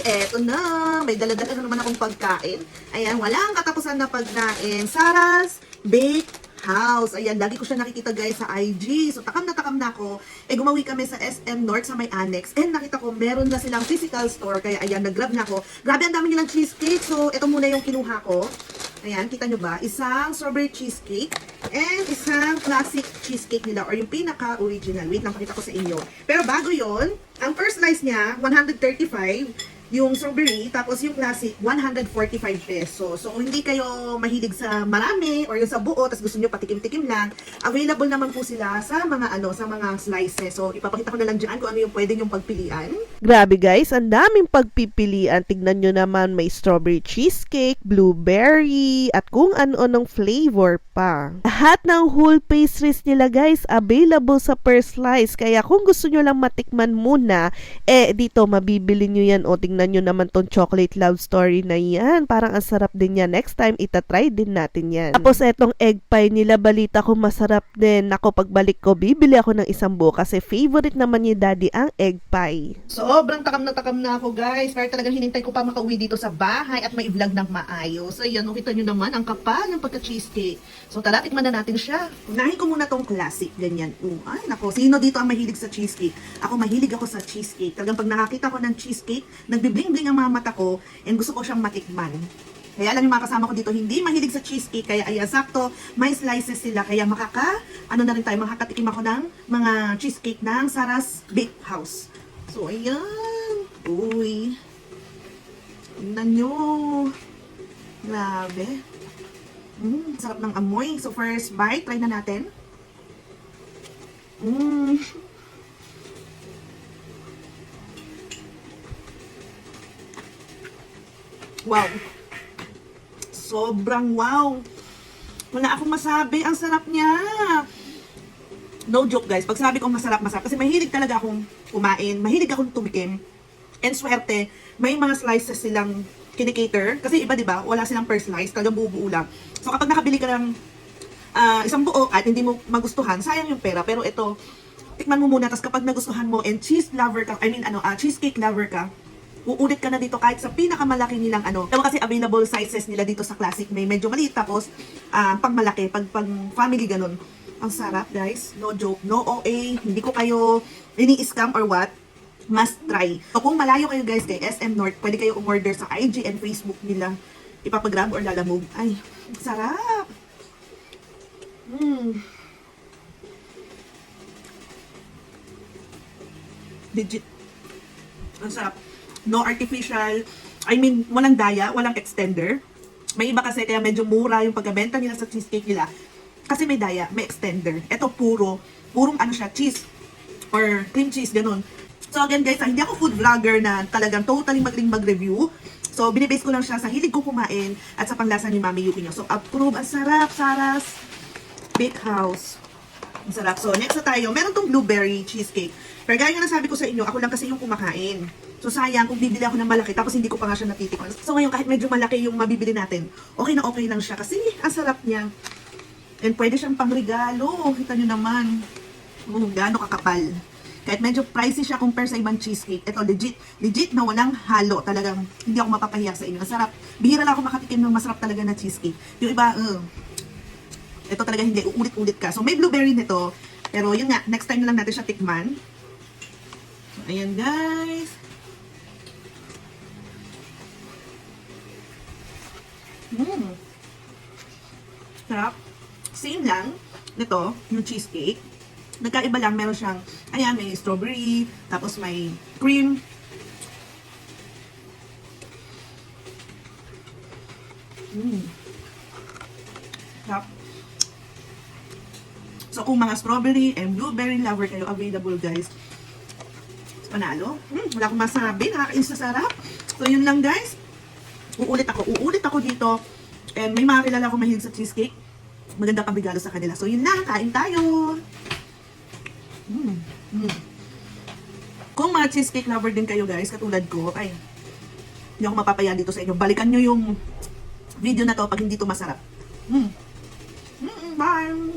eto na. May dala-dala na naman akong pagkain. Ayan, walang katapusan na pagkain. Sarah's Bake House. Ayan, lagi ko siya nakikita guys sa IG. So, takam na ako. Gumawi kami sa SM North sa may annex. And nakita ko, meron na silang physical store. Kaya ayan, nag-grab na ako. Grabe, ang dami nilang cheesecake. So, ito muna yung kinuha ko. Ayan, kita nyo ba? Isang strawberry cheesecake. And isang classic cheesecake nila. Or yung pinaka-original. Wait lang, pakita ko sa inyo. Pero bago yon, ang first slice niya, 135. Yung strawberry, tapos yung classic, 145 pesos. So, kung hindi kayo mahilig sa marami or yung sa buo, tapos gusto nyo patikim-tikim lang, available naman po sila sa mga sa mga slices. So, ipapakita ko na lang dyan kung ano yung pwede nyong pagpilian. Grabe guys, ang daming pagpipilian. Tignan nyo naman, may strawberry cheesecake, blueberry, at kung ano-anong flavor pa. Lahat ng whole pastries nila guys, available sa per slice. Kaya kung gusto nyo lang matikman muna, dito mabibili nyo yan. O tingnan nyo naman tong chocolate love story na yan. Parang ang sarap din yan. Next time, itatry din natin yan. Tapos etong egg pie nila, balita ko masarap din. Ako, pagbalik ko, bibili ako ng isang buo kasi favorite naman ni Daddy ang egg pie. Sobrang takam na ako guys. Kaya talagang hinintay ko pa makauwi dito sa bahay at may vlog ng maayos. So yan, nakita nyo naman ang kapal ng pagka-cheesecake. So tara, tikman na natin siya. Unahin ko muna tong classic, ganyan. Ay, nako, sino dito ang mahilig sa cheesecake? Ako, mahilig ako sa cheesecake. Talagang pag nakakita ko ng cheesecake, nagbibling-bling ang mga mata ko and gusto ko siyang matikman. Kaya alam yung mga kasama ko dito, hindi mahilig sa cheesecake, kaya ayan, sakto, may slices sila, kaya makakatikim ako ng mga cheesecake ng Sarah's Bake House. So, ayan. Uy. Tingnan nyo. Grabe. Sarap ng amoy. So, first bite, try na natin. Wow. Sobrang wow. Wala akong masabi. Ang sarap niya. No joke guys. Pag sabi kong masarap. Kasi mahilig talaga akong kumain. Mahilig akong tumikim. And swerte, may mga slices silang kinikater. Kasi iba diba, wala silang per slice. Talagang buo-buo lang. So kapag nakabili ka ng isang buo at hindi mo magustuhan, sayang yung pera. Pero ito, tikman mo muna. Tapos kapag nagustuhan mo and cheese lover ka, cheesecake lover ka, uulit ka na dito kahit sa pinakamalaki nilang Diba kasi available sizes nila dito sa classic. May medyo maliit tapos pang malaki, pag family ganun. Ang sarap guys, no joke, no OA, hindi ko kayo ini-scam or what. Must try. So kung malayo kayo guys kay SM North, pwede kayo umorder sa IG and Facebook nila. Ipapagrab or lalamove. Ay, sarap. Legit. Ang sarap. No artificial, walang daya, walang extender. May iba kasi kaya medyo mura yung pagkabenta nila sa cheesecake nila. Kasi may daya, may extender. Ito purong cheese or cream cheese, ganun. So again guys, hindi ako food vlogger na talagang totally magaling mag-review. So binibase ko lang siya sa hilig ko kumain at sa panglasa ni Mami Yuki nyo. So approve, ang sarap, Sarah's Bake House. Ang sarap. So next na tayo, meron tong blueberry cheesecake. Pero gaya nga nasabi ko sa inyo, ako lang kasi yung kumakain. So sayang kung bibili ako ng malaki tapos hindi ko pa nga siya natitikman. So ngayon kahit medyo malaki yung mabibili natin, okay na okay lang siya kasi ang sarap niya. And pwede siyang pangregalo. Kita nyo naman. Gaano kakapal. Kahit medyo pricey siya compare sa ibang cheesecake. Ito legit na walang halo. Talagang hindi ako mapapahiya sa inyo. Ang sarap. Bihira lang ako makatikim ng masarap talaga na cheesecake. Yung iba, ito talaga hindi. Uulit-ulit ka. So may blueberry nito. Pero yun nga, next time na lang natin siya tikman. So ayan guys. Sarap. Same lang. Ito, yung cheesecake. Nagkaiba lang, meron siyang, ayan, may strawberry, tapos may cream. Sarap. So, kung mga strawberry and blueberry lover kayo, available guys. Panalo. Wala akong masabi, nakakainis na sarap. So, yun lang guys. Uulit ako dito. And may mga kilala akong mahilig sa cheesecake. Maganda pang regalo sa kanila. So, yun na. Kain tayo. Kung mga cheesecake lover din kayo guys, katulad ko, ay, hindi ako mapapayan dito sa inyo. Balikan nyo yung video na to pag hindi to masarap. Bye!